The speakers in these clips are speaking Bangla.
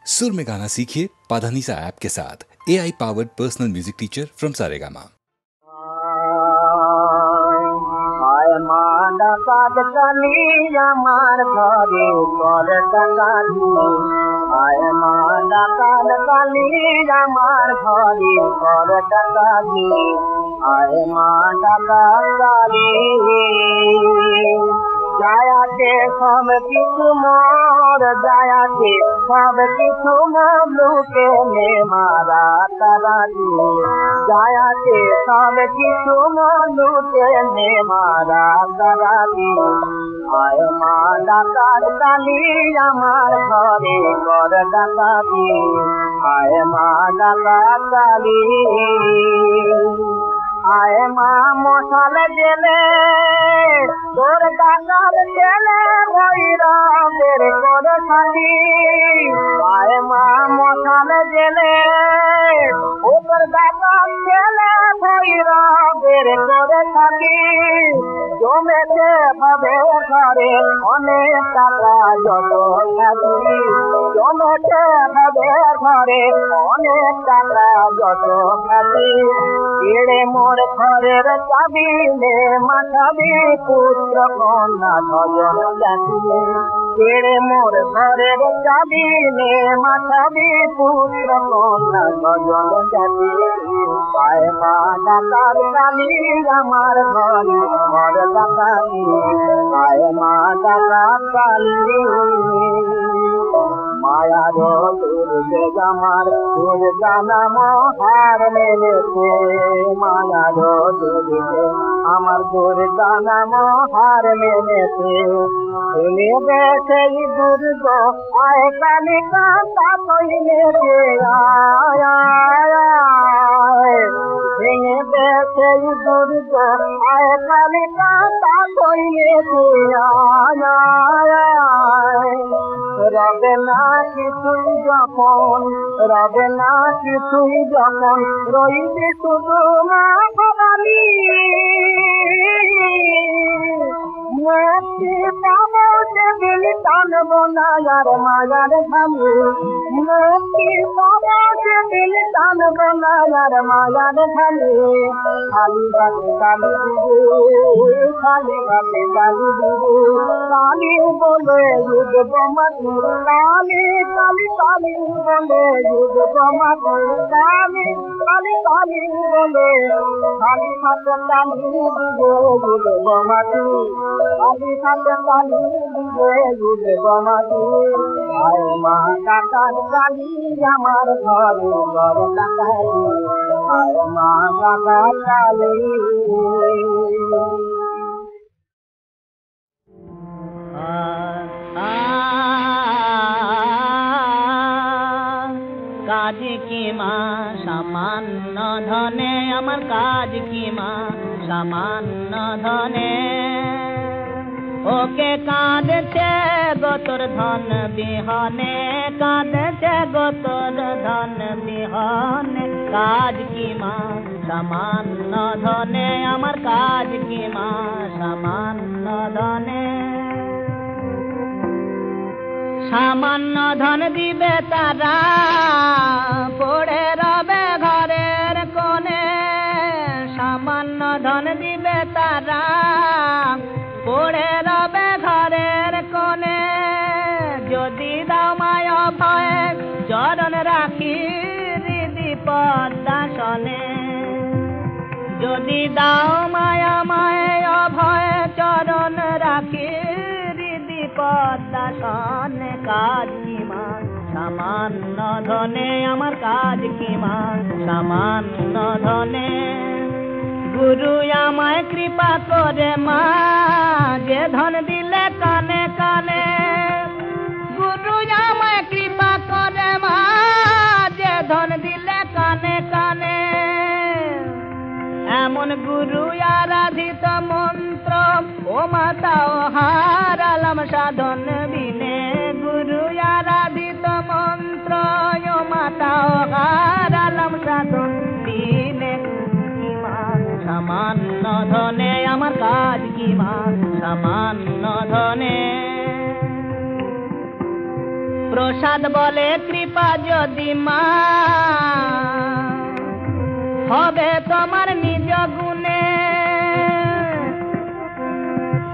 सुर में गाना सीखिए पाधानीसा ऐप के साथ। AI powered personal music teacher from Saregama. जायाते सब किछु मोर जायाते सब किछु लूटे ने मारा तराजी जायाते सब किछु लूटे ने मारा तराजी आय माँ डाकात काली আমার ঘরে কর ডাকাতি आय माँ डाकात काली आय माँ मशाल জেলে তোর ডাকাত জেলে ভৈরবের করে সাথী আয় মা মশাল জেলে ওর ডাকাত জেলে ভৈরবের করে সাথী জমেছে ভাবে ঘরে অনেক টাকা যত খাবি জমেছে ভাবে ঘরে অনেক টাকা যত খাবি এড়ে মোর ঘরের চাবি নে মাথাবি পুত্র কন্যা ছজন জাতি এড়ে মোর ঘরের চাবি নে মাথাবি পুত্র কন্যা ছজন জাতি আয় মা ডাকাত কালী আমার ঘরে ঘর ডাকাতি আয় মা ডাকাত কালী মায়া দুর্গে আমার দুর্গা নাম হার মেলেছে মায়া দুর্গে আমার দুর্গা নাম হার মেলেছে এনে বেছে দুর্গ আয় কালী কান্তা কইলেছে আয় এনে বেছে দুর্গ আয় কালী কান্তা কইলেছে আয় রবে না কিছুই যখন রবে না কিছুই যখন রইবে শুধু মা ভবানী মুক্তি পাবো সেদিন টানবো না আর মায়ার ধামে মুক্তি পাবো সেদিন টানবো না আর মায়ার ধামে খালি বাতে কালি দিবে খালি বাতে কালি দিবে কালি বলে যুদ্ধ মাতু কালি কালি কালি বলে যুদ্ধ মাতু কালি কালি কালি বলে খালি হাতে কালি দিবে যুদ্ধ মাতু কালি হাতে কালি দিবে যুদ্ধ মাতু আয় মা ডাকাত কালী আমার ঘরে ঘর ডাকাতি আয় মা ডাকাত কালী কাজ কি মা সামান্য ধনে আমার কাজ কি মা সামান্য ধনে ওকে কাঁদছে গোতর ধন বিহনে কাঁদছে গোতর ধন বিহনে কাজ কি মা সামান্য ধনে আমার কাজ কি মা সামান্য ধনে সামান্য ধন দিবে তারা পড়ে রবে ঘরের কোণে সামান্য ধন দিবে তারা পড়ে রবে ঘরের কোণে যদি দাও মায় ভয়ে চরণ রাখি হৃদি পদ্মাসনে যদি দাও মায়া মায়ে অভয়ে চরণ রাখি পদ্মাসনে কাজ কি মা সামান্য ধনে আমার কাজ কি মা সামান্য ধনে গুরু আমায় কৃপা করে মা যে ধন দিলে কানে কানে গুরু আমায় কৃপা করে মা যে ধন দিলে কানে কানে এমন গুরু আরাধিত মন্ত্র ও মাতা ও হারালাম সাধন বিনে গুরু আরাধিত মন্ত্র ও মাতা ও হারালাম সাধন বিনে সামান্য ধনে আমার কাজ কি মা সামান্য ধনে প্রসাদ বলে কৃপা যদি মা হবে তোমার নিজ গুণে,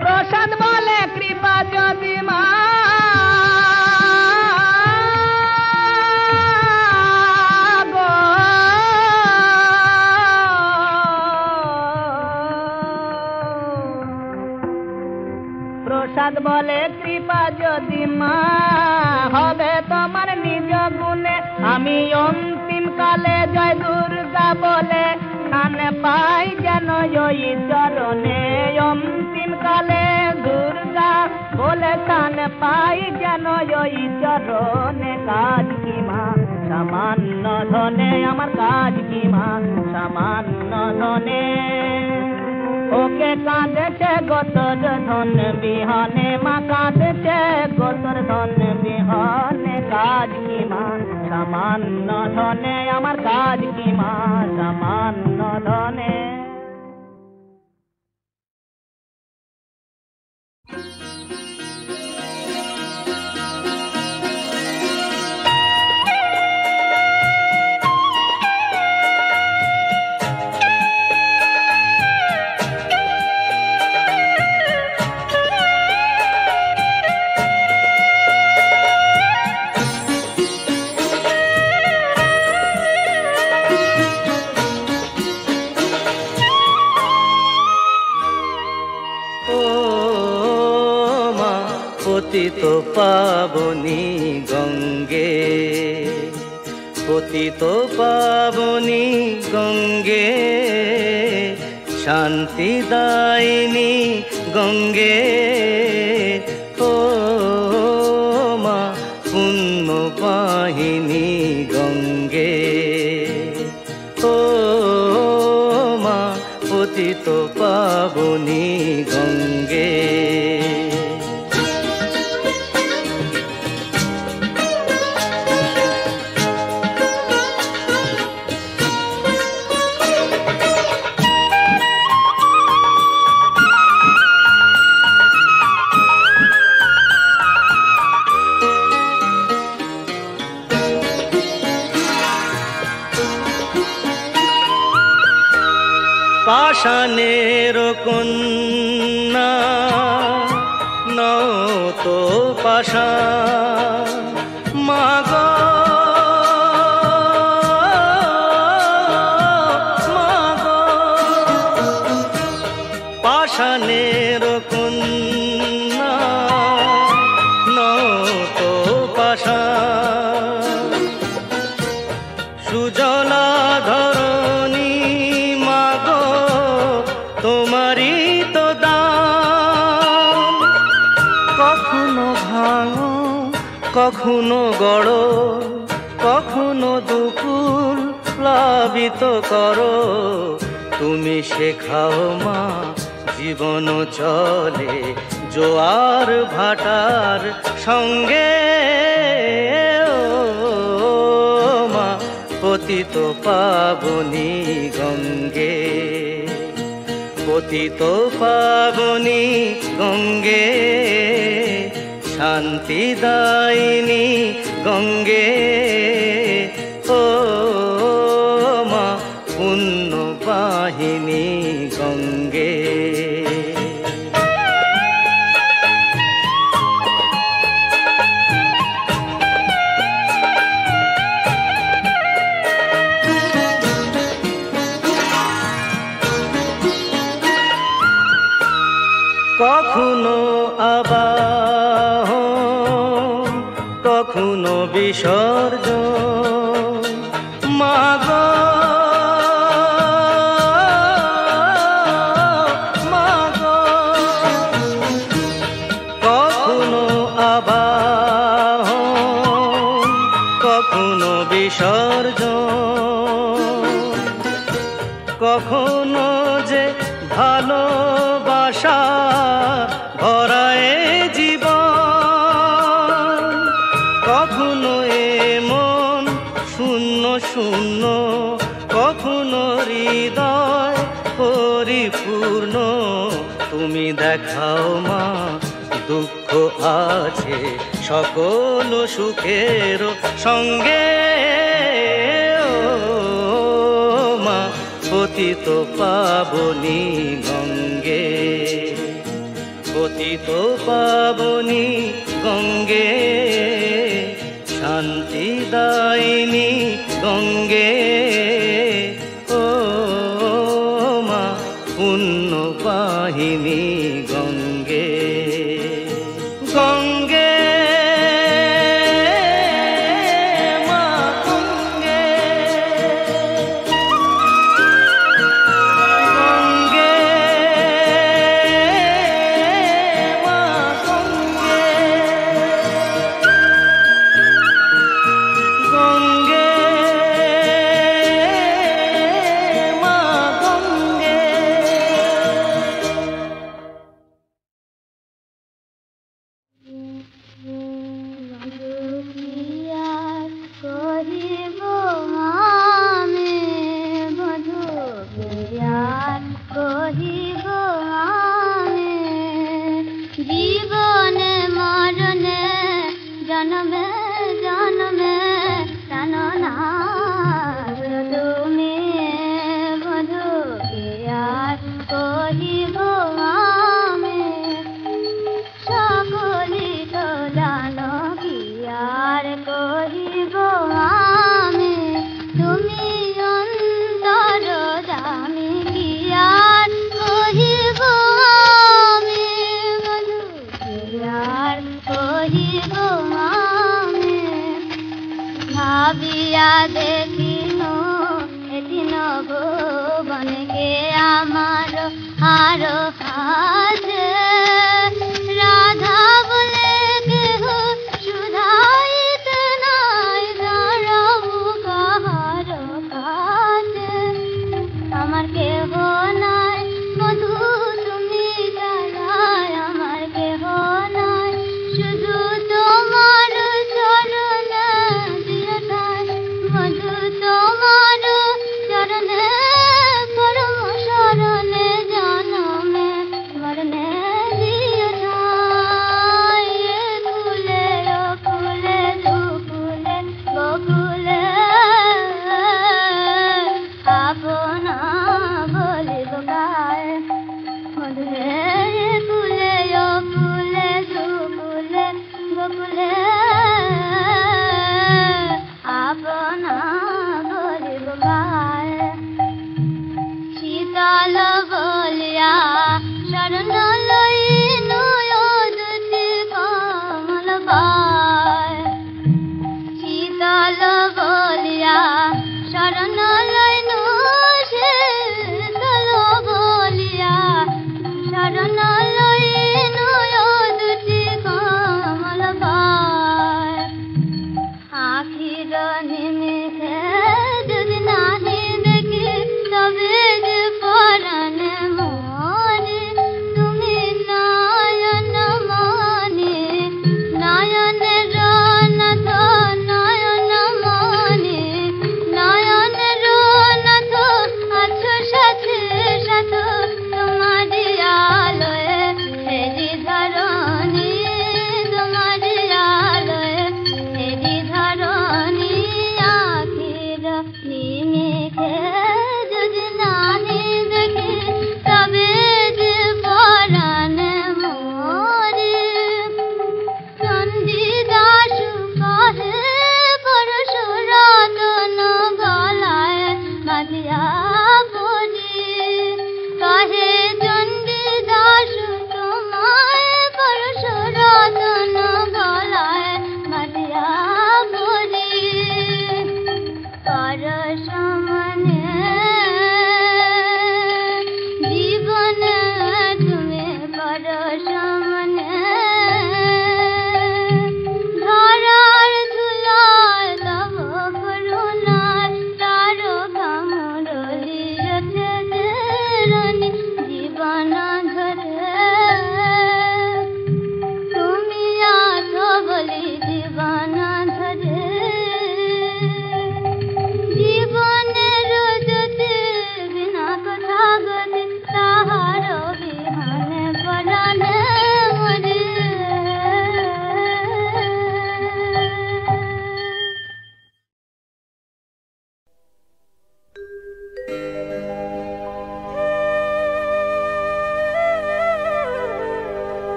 প্রসাদ বলে কৃপা যদি মা প্রসাদ বলে কৃপা যদি মা হবে তোমার নিজ গুণে। আমি অন্তিম কালে জয় দুর্গা বলে স্থান পাই যেন ওই চরণে, অন্তিম কালে দুর্গা বলে স্থান পাই যেন ওই চরণে। কাজ কি মা সামান্য ধনে, আমার কাজ কি মা সামান্য ধনে, ওকে কাঁদেছে গোতর ধন বিহনে, মা কাঁদেছে গোতর ধন বিহনে। কাজ কি মা সামান্য ধনে, আমার কাজ কি মা সামান্য ধনে। পতিত পাবনী গঙ্গে, পতিত পাবনী গঙ্গে, শান্তিদায়িনী গঙ্গে। ও মা পুণ্য বাহিনী গঙ্গে, ও মা পতিত পাবনী গঙ্গে। পাষাণের কন্যা নও তো পাষাণ, মা গো মা গো, পাষাণের কন্যা নও তো পাষাণ, সুজলা ধরণী তোমারই তো দান। কখনো ভাঙো কখনো গড়ো, কখনো দুকুল প্লাবিত করো, তুমি শেখাও মা জীবন চলে জোয়ার ভাটার সঙ্গে। ও মা পতিত পাবনী গঙ্গে, পতিত পাবনী গঙ্গে, শান্তিদায়িনী গঙ্গে। ও মা পুণ্য বাহিনী গঙ্গে। কখনো আবাহন কখনো বিসর্জন, মা গো মা গো, কখনো আবাহন কখনো বিসর্জন, কখনো যে ভালোবাসা ভরায় জীবন, কখনো এমন শূন্য শূন্য, কখনো হৃদয় পরিপূর্ণ। তুমি দেখাও মা দুঃখ আছে সকল সুখের সঙ্গে। ও মা পতিত পাবনী গঙ্গে, পতিত পাবনী গঙ্গে, শান্তি দায়িনী গঙ্গে। ও মা পুণ্য বাহিনী গঙ্গে, গঙ্গে মা গঙ্গে, গঙ্গে মা গঙ্গে, গঙ্গে মা গঙ্গে। জীবনে মরণে জন্মে জন্মে টাননা তুমি বধু আর কহিব আমি, সকলি তো জানো কি আর কহিব আমি, তুমি অন্তর জামি কি আর কহিব আমি, বধু আর কহিব আমি। ভাবিয়া দেখিন এদিন ভুবনকে আমার আর কাছে, রাধা বলে কেহ শুধাইতে নাই দাঁড়াবো কাহার কাছে। আমার কেহ নাই বধু তুমি দাঁড়ায়, আমার কেহ নাই শুধু তোমার চরণে দিয়টাই, বধু তোমার চরণে পরম শরণে জনমে মরণে দিয়টাই। কুলে অকুলে দুকুলে বকুলে আপনা বলিব গায়, মধুরে কুলে অকুলে দুকুলে বকুলে আপনা বলিব গায়। শীতল বলিয়া শরণ লইন দুটি কমল পায়, শীতল বলিয়া শরণ লইন, শীতল বলিয়া শরণ লইন দুটি কমল পায়। আখির নিমিষে যদি নাহি দেখি তবে যে পরাণে মনে, তুমি নয়ন মনে নয়নের নাথ, নয়ন মনে নয়নের নাথ, আছো সাথে সাথ তোমারি আলোয় হেরি ধরণী, তোমারি আলোয় হেরি ধরণী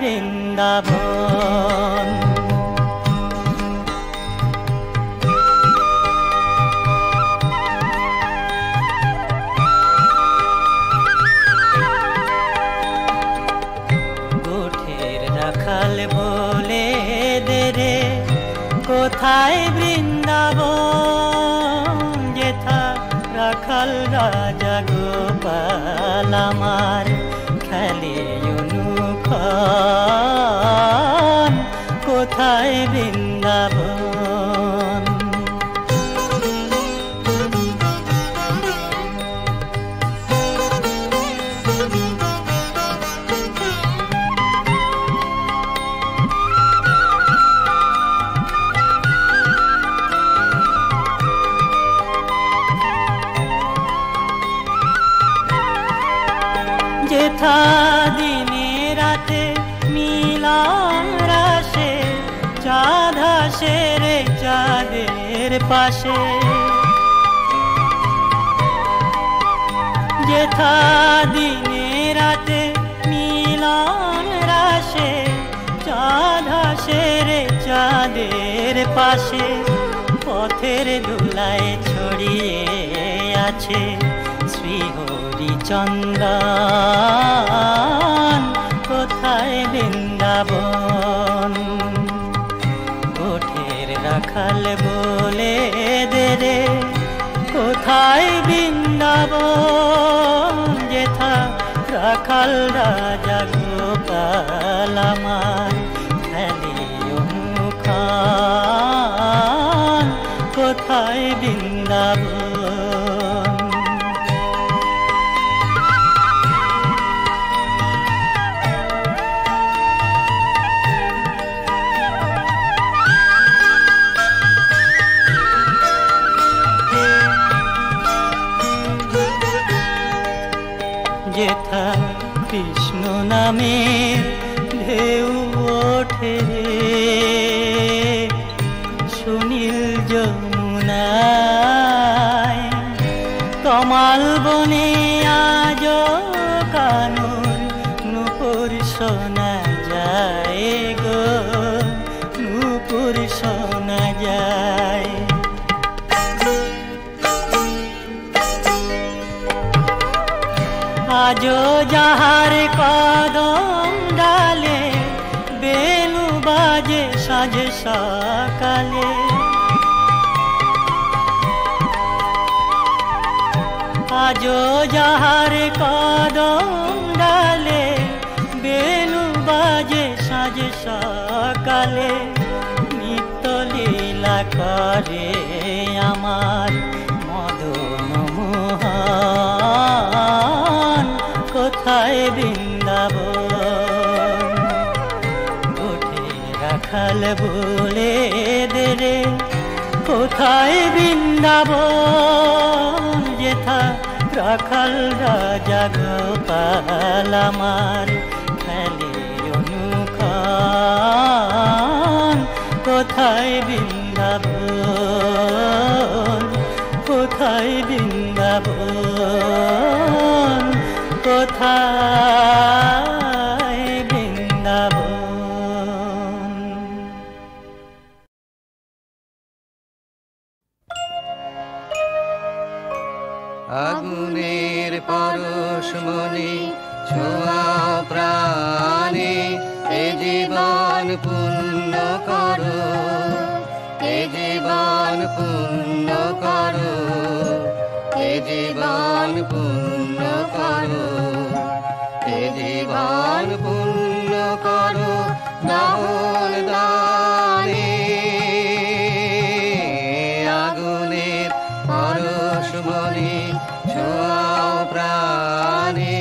বৃন্দাবন। গোঠের রাখাল বলে দে রে কোথায় বৃন্দাবন, যেথা রাখাল রাজা গোপাল আমার খেলে অনুক্ষণ, কোথায় বৃন্দাবন। যেথা দিনে রাতে মিলন রাশে চাঁদ হাসে রে চাঁদের পাশে, যেথা দিনে রাতে মিলন রাশে চাঁদ হাসে রে চাঁদের পাশে, পথের ধুলায় ছড়িয়ে আছে শ্রীহরিচন্দন, কোথায় বৃন্দাবন। গোঠের রাখাল বলে দে রে কোথায় বৃন্দাবন, যেথা রাখাল রাজা গোপাল আমার খেলে অনুক্ষণ, কোথায় বৃন্দাবন। যেথা কৃষ্ণ নামের ঢেউ ওঠে সুনীল যমুনায়, তমাল বনে আজ কানুর নূপুর শোনা যায় গো, নূপুর শোনা যায়। আজো যাহার কদম ডালে বেলু বাজে সাজে সকালে, আজো যাহার কদম ডালে বেলু বাজে সাজে সকালে, নিত্য লীলা করে আমার মদন মোহন, কোথায় বৃন্দাবন। গোঠে রাখাল বলে দে রে কোথায় বৃন্দাবন, যেথা রাখাল রাজা গোপাল আমার খেলে অনুক্ষণ, কোথায় বৃন্দাবন, কোথায় বৃন্দাবন, কোথায় বৃন্দাবন। আগুনের পরশমণি ছোঁয়া প্রাণে, এ জীবন পুণ্য করো, এ জীবন পুণ্য করো, এ জীবন পুণ্য করো, এ জীবন পুণ্য করো দাহন দানে। আগুনের পরশমণি ছোঁয়াও প্রাণে,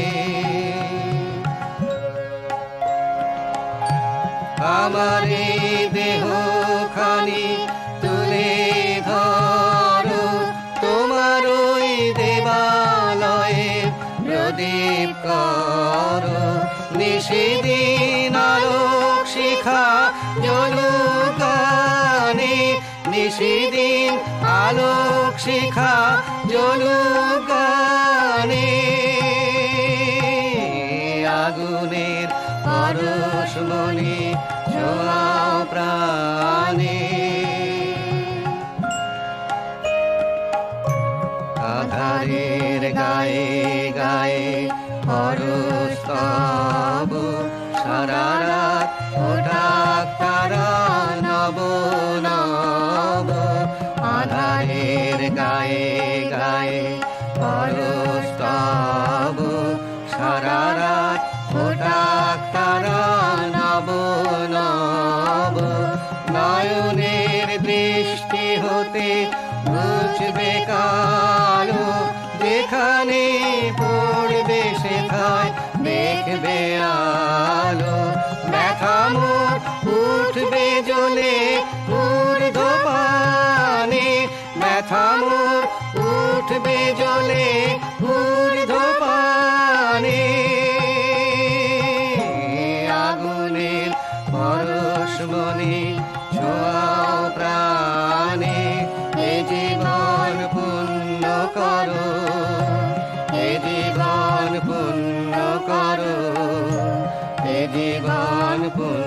আমার এই দেহ খানি তুলে ধরো, তোমার ওই দেবালয়ে প্রদীপ করো, নিশিদিন আলোক শিখা জ্বলুক গানে, নিশিদিন আলোক শিখা জ্বলুক গানে। আগুনের পরশ পরশমণি ছোঁয়াও প্রাণে আধারের গায়ে গায়ে পরস্তব সারা রাত ওঠাক তারা নব নব আধারের গায়ে গায়ে পরস্তব সারা রাত ওঠাক তারা নব নব নয়নের দৃষ্টি হতে বুঝবে কালো যেখানে পড়বে সেথায় দেখবে আলো ব্যথা মোর উঠবে জ্বলে ঊর্ধ্বপানে ব্যথা মোর উঠবে জ্বলে ঊর্ধ্বপানে আগুনের পরশমণি ছোঁয়াও প্রাণে এ জীবন পুণ্য করো এ জীবন পুণ্য করো এ জীবন পুণ্য